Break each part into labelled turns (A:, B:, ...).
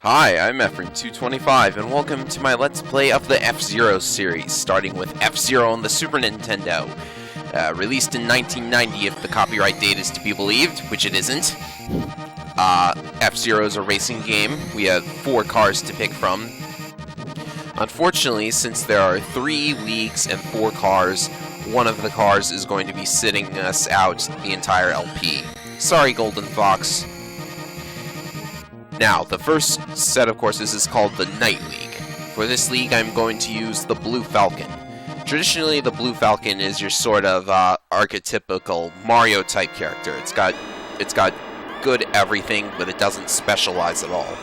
A: Hi, I'm Efren225, and welcome to my Let's Play of the F-Zero series, starting with F-Zero on the Super Nintendo. Released in 1990 if the copyright date is to be believed, which it isn't. F-Zero is a racing game. We have 4 cars to pick from. Unfortunately, since there are 3 leagues and 4 cars, one of the cars is going to be sitting us out the entire LP. Sorry, Golden Fox. Now, the first set of courses is called the Night League. For this league, I'm going to use the Blue Falcon. Traditionally, the Blue Falcon is your sort of archetypical Mario-type character. It's got good everything, but it doesn't specialize at all.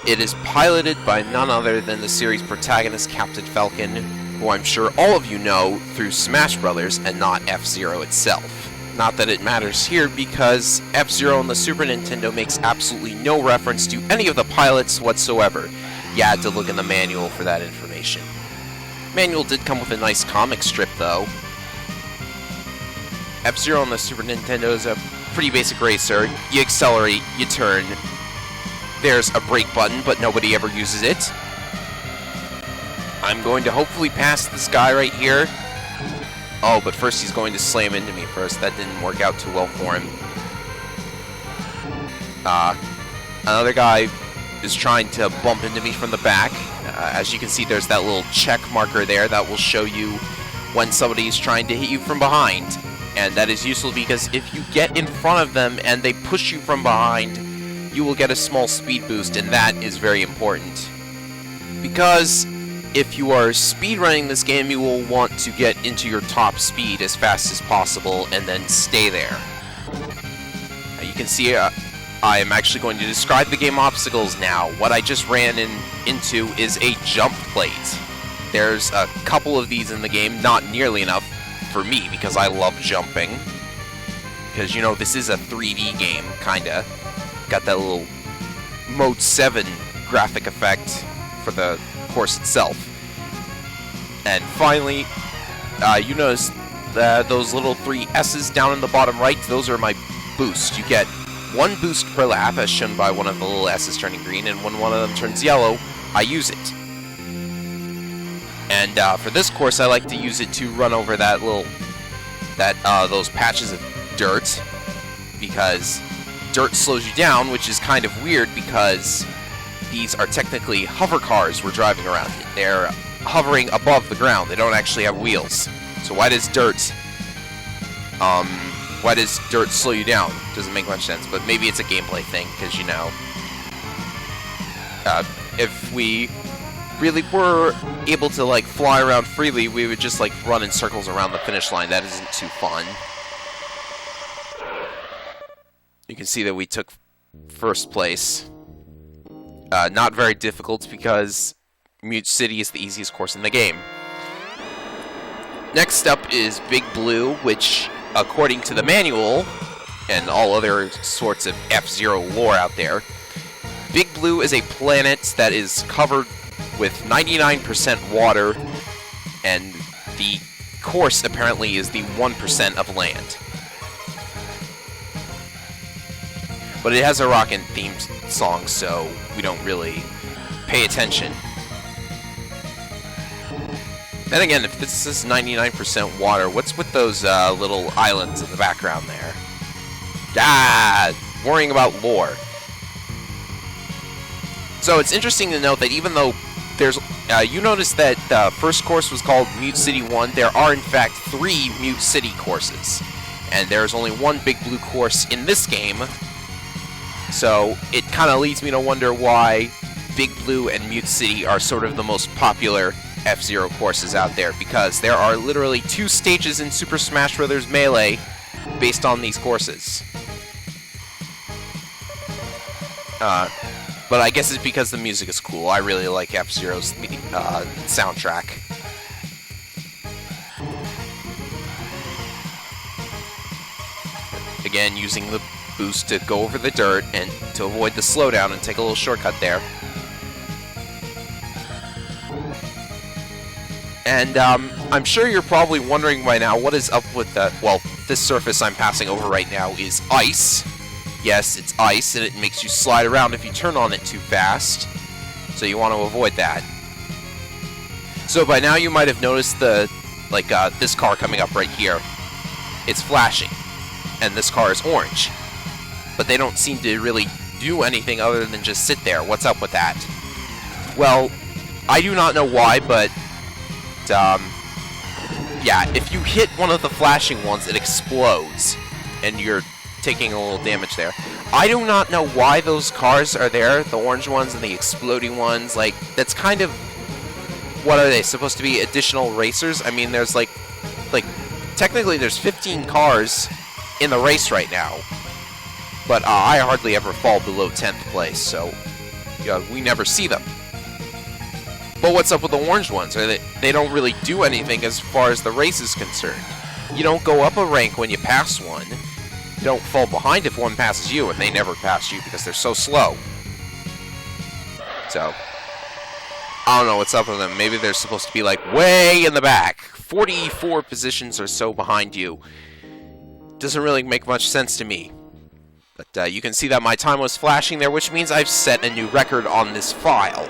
A: It is piloted by none other than the series protagonist Captain Falcon, who I'm sure all of you know through Smash Brothers and not F-Zero itself. Not that it matters here, because F-Zero on the Super Nintendo makes absolutely no reference to any of the pilots whatsoever. You had to look in the manual for that information. Manual did come with a nice comic strip, though. F-Zero on the Super Nintendo is a pretty basic racer. You accelerate, you turn. There's a brake button, but nobody ever uses it. I'm going to hopefully pass this guy right here. Oh, but first he's going to slam into me first. That didn't work out too well for him. Another guy is trying to bump into me from the back. As you can see, there's that little check marker there that will show you when somebody is trying to hit you from behind. And that is useful because if you get in front of them and they push you from behind, you will get a small speed boost, and that is very important. Because if you are speedrunning this game, you will want to get into your top speed as fast as possible and then stay there. You can see I am actually going to describe the game obstacles now. What I just ran into is a jump plate. There's a couple of these in the game, not nearly enough for me because I love jumping. Because, you know, this is a 3D game, kinda. Got that little Mode 7 graphic effect for the course itself. And finally, you notice that those little 3 S's down in the bottom right, those are my boosts. You get 1 boost per lap, as shown by one of the little S's turning green, and when one of them turns yellow, I use it. And for this course, I like to use it to run over those patches of dirt, because dirt slows you down, which is kind of weird because these are technically hover cars we're driving around in. They're hovering above the ground. They don't actually have wheels. So why does dirt slow you down? Doesn't make much sense, but maybe it's a gameplay thing, because, you know, if we really were able to, like, fly around freely, we would just, like, run in circles around the finish line. That isn't too fun. You can see that we took first place. Not very difficult because Mute City is the easiest course in the game. Next up is Big Blue, which, according to the manual, and all other sorts of F-Zero lore out there, Big Blue is a planet that is covered with 99% water, and the course apparently is the 1% of land. But it has a rockin' themed song, so we don't really pay attention. Then again, if this is 99% water, what's with those little islands in the background there? Worrying about lore. So it's interesting to note that even though there's... you notice that the first course was called Mute City 1, there are in fact 3 Mute City courses. And there's only 1 Big Blue course in this game. So it kind of leads me to wonder why Big Blue and Mute City are sort of the most popular F-Zero courses out there, because there are literally 2 stages in Super Smash Bros. Melee based on these courses. But I guess it's because the music is cool. I really like F-Zero's soundtrack. Again, using the boost to go over the dirt and to avoid the slowdown and take a little shortcut there. And I'm sure you're probably wondering by now what is up with that. Well, this surface I'm passing over right now is ice. Yes, it's ice, and it makes you slide around if you turn on it too fast. So you want to avoid that. So by now you might have noticed this car coming up right here. It's flashing, and this car is orange. But they don't seem to really do anything other than just sit there. What's up with that? Well, I do not know why, but yeah, if you hit one of the flashing ones, it explodes, and you're taking a little damage there. I do not know why those cars are there, the orange ones and the exploding ones. Like, that's kind of, what are they, supposed to be additional racers? I mean, there's like technically there's 15 cars in the race right now, but I hardly ever fall below 10th place, so we never see them. But what's up with the orange ones? They don't really do anything as far as the race is concerned. You don't go up a rank when you pass one. You don't fall behind if one passes you, and they never pass you because they're so slow. So, I don't know what's up with them. Maybe they're supposed to be like way in the back. 44 positions or so behind you. Doesn't really make much sense to me. But you can see that my time was flashing there, which means I've set a new record on this file.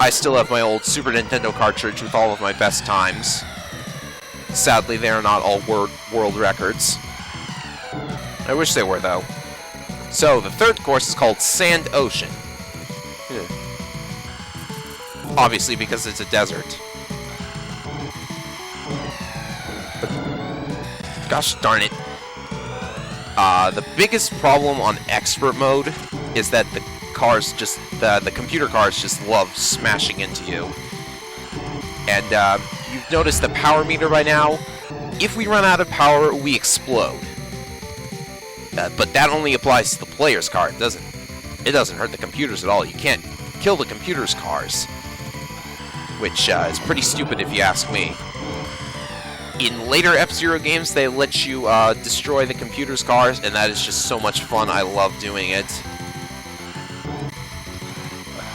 A: I still have my old Super Nintendo cartridge with all of my best times. Sadly, they are not all world records. I wish they were, though. So, the third course is called Sand Ocean. Obviously, because it's a desert. But, gosh darn it. The biggest problem on Expert mode is that the cars just, the computer cars just love smashing into you. And, you've noticed the power meter by now. If we run out of power, we explode. But that only applies to the player's car. It doesn't hurt the computers at all. You can't kill the computer's cars, which is pretty stupid if you ask me. In later F-Zero games, they let you destroy the computer's cars, and that is just so much fun. I love doing it.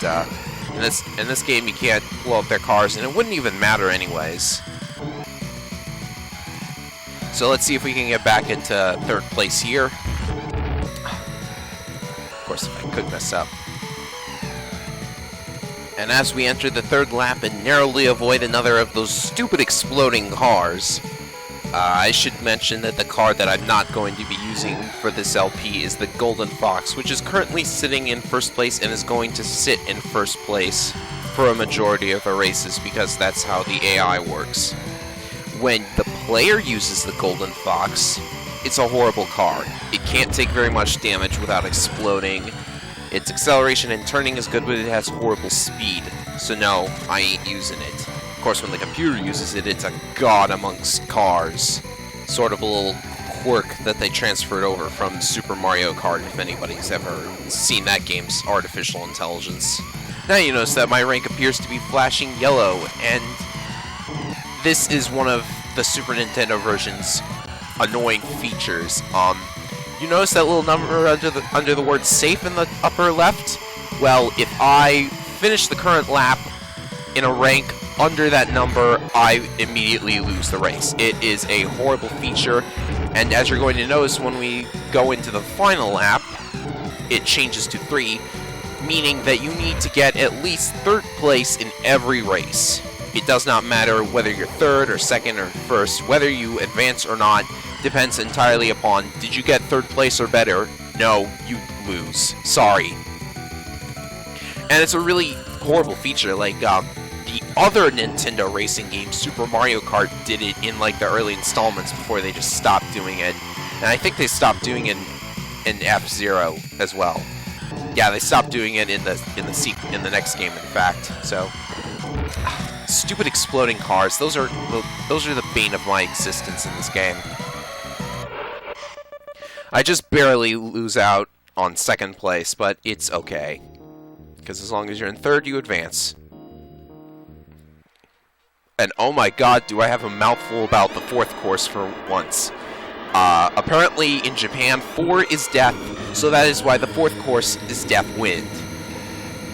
A: But in this game, you can't blow up their cars, and it wouldn't even matter anyways. So let's see if we can get back into third place here. Of course, if I could mess up. And as we enter the third lap and narrowly avoid another of those stupid exploding cars, I should mention that the car that I'm not going to be using for this LP is the Golden Fox, which is currently sitting in first place and is going to sit in first place for a majority of the races because that's how the AI works. When the player uses the Golden Fox, it's a horrible car. It can't take very much damage without exploding. Its acceleration and turning is good, but it has horrible speed. So no, I ain't using it. Of course, when the computer uses it, it's a god amongst cars. Sort of a little quirk that they transferred over from Super Mario Kart, if anybody's ever seen that game's artificial intelligence. Now you notice that my rank appears to be flashing yellow, and this is one of the Super Nintendo version's annoying features. You notice that little number under the word safe in the upper left? Well, if I finish the current lap in a rank under that number, I immediately lose the race. It is a horrible feature, and as you're going to notice when we go into the final lap, it changes to 3, meaning that you need to get at least third place in every race. It does not matter whether you're third or second or first, whether you advance or not, depends entirely upon, did you get third place or better? No, you lose. Sorry. And it's a really horrible feature, like, the other Nintendo racing game, Super Mario Kart, did it in, like, the early installments before they just stopped doing it. And I think they stopped doing it in F-Zero as well. Yeah, they stopped doing it in the next game, in fact, so... Stupid exploding cars, those are the bane of my existence in this game. I just barely lose out on second place, but it's okay. Because as long as you're in third, you advance. And oh my god, do I have a mouthful about the fourth course for once. Apparently in Japan, 4 is death, so that is why the fourth course is Death Wind.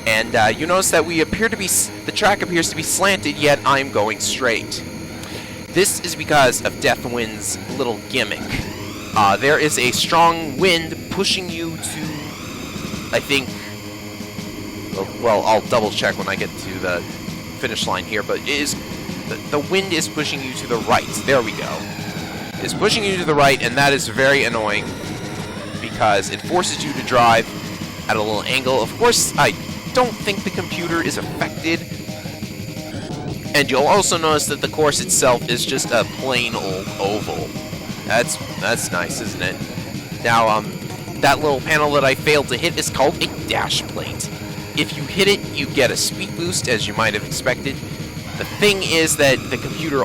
A: And you notice that the track appears to be slanted, yet I'm going straight. This is because of Death Wind's little gimmick. there is a strong wind pushing you to, I think, well, I'll double check when I get to the finish line here, but the wind is pushing you to the right. There we go. It's pushing you to the right, and that is very annoying because it forces you to drive at a little angle. Of course, I don't think the computer is affected. And you'll also notice that the course itself is just a plain old oval. That's nice, isn't it? Now, that little panel that I failed to hit is called a dash plate. If you hit it, you get a speed boost, as you might have expected. The thing is that the computer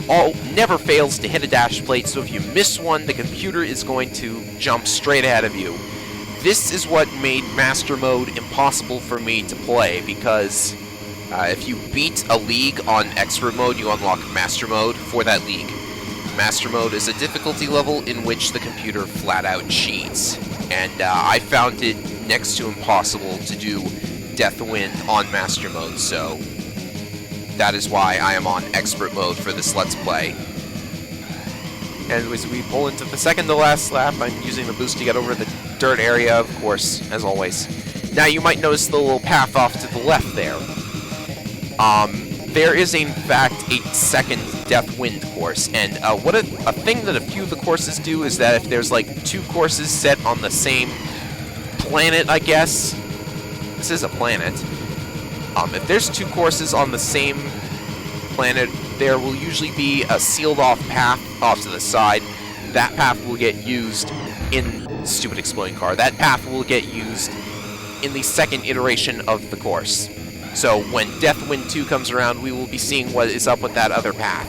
A: never fails to hit a dash plate, so if you miss one, the computer is going to jump straight ahead of you. This is what made Master Mode impossible for me to play, because if you beat a league on Expert Mode, you unlock Master Mode for that league. Master Mode is a difficulty level in which the computer flat out cheats, and I found it next to impossible to do Deathwind on Master Mode, so that is why I am on Expert Mode for this Let's Play. And as we pull into the second to last lap, I'm using the boost to get over the dirt area, of course, as always. Now you might notice the little path off to the left there. There is, in fact, a second Deathwind course, and a thing that a few of the courses do is that if there's like 2 courses set on the same planet, I guess, this is a planet, if there's 2 courses on the same planet, there will usually be a sealed off path off to the side. That path will get used in Stupid Exploding Car. That path will get used in the second iteration of the course. So when Deathwind 2 comes around, we will be seeing what is up with that other path.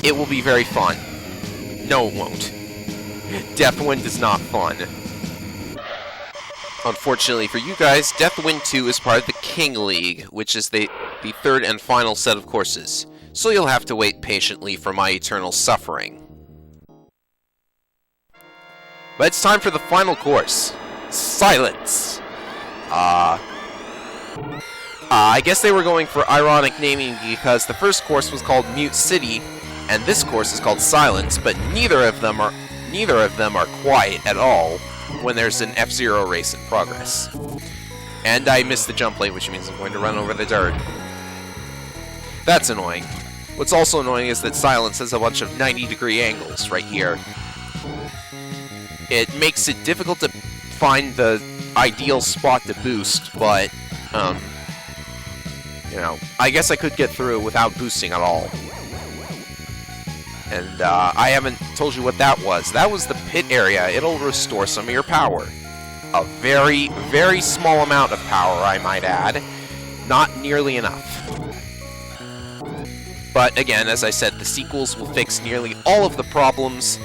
A: It will be very fun. No, it won't. Deathwind is not fun. Unfortunately for you guys, Deathwind 2 is part of the King League, which is the third and final set of courses. So you'll have to wait patiently for my eternal suffering. But it's time for the final course. Silence! I guess they were going for ironic naming because the first course was called Mute City, and this course is called Silence, but neither of them are quiet at all when there's an F-Zero race in progress. And I missed the jump lane, which means I'm going to run over the dirt. That's annoying. What's also annoying is that Silence has a bunch of 90-degree angles right here. It makes it difficult to find the ideal spot to boost, but, you know, I guess I could get through without boosting at all. And, I haven't told you what that was. That was the pit area. It'll restore some of your power. A very, very small amount of power, I might add. Not nearly enough. But, again, as I said, the sequels will fix nearly all of the problems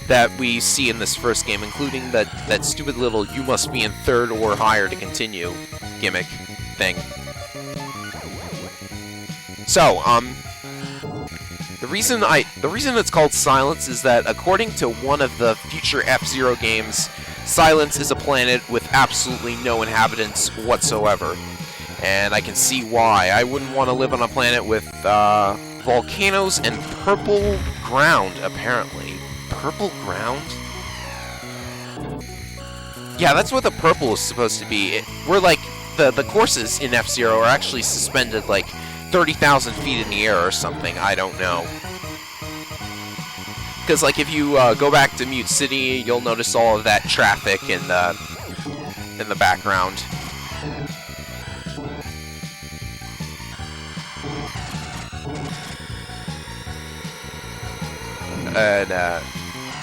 A: that we see in this first game, including that stupid little "you must be in third or higher to continue" gimmick thing. So, the reason it's called Silence is that according to one of the future F-Zero games, Silence is a planet with absolutely no inhabitants whatsoever. And I can see why. I wouldn't want to live on a planet with volcanoes and purple ground, apparently. Purple ground? Yeah, that's what the purple is supposed to be. We're like, the courses in F-Zero are actually suspended like 30,000 feet in the air or something, I don't know. Because like if you go back to Mute City, you'll notice all of that traffic in the background. And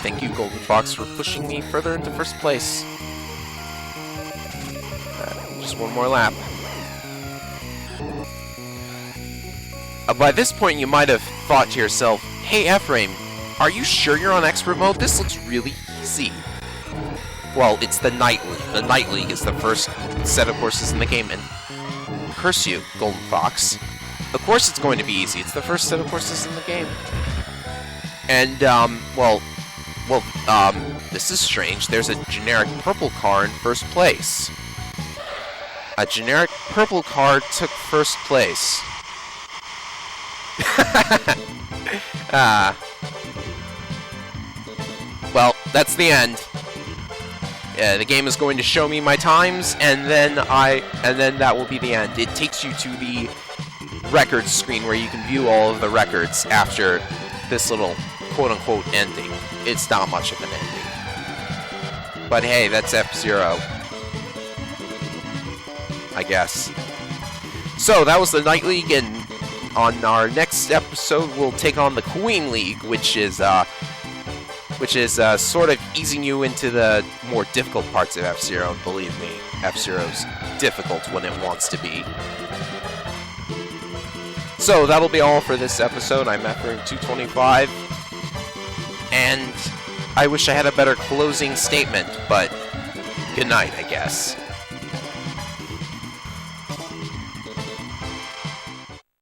A: thank you, Golden Fox, for pushing me further into first place. Just one more lap. By this point, you might have thought to yourself, "Hey, Ephraim, are you sure you're on Expert Mode? This looks really easy." Well, it's the Night League. The Night League is the first set of courses in the game, and curse you, Golden Fox. Of course it's going to be easy. It's the first set of courses in the game. And, this is strange. There's a generic purple car in first place. A generic purple car took first place. well, that's the end. The game is going to show me my times, and then that will be the end. It takes you to the records screen where you can view all of the records after this little quote-unquote ending. It's not much of an ending. But hey, that's F-Zero, I guess. So that was the Night League, and on our next episode we'll take on the Queen League, which is sort of easing you into the more difficult parts of F-Zero, and believe me, F-Zero's difficult when it wants to be. So that'll be all for this episode. I'm F-Room225, and I wish I had a better closing statement, but good night, I guess.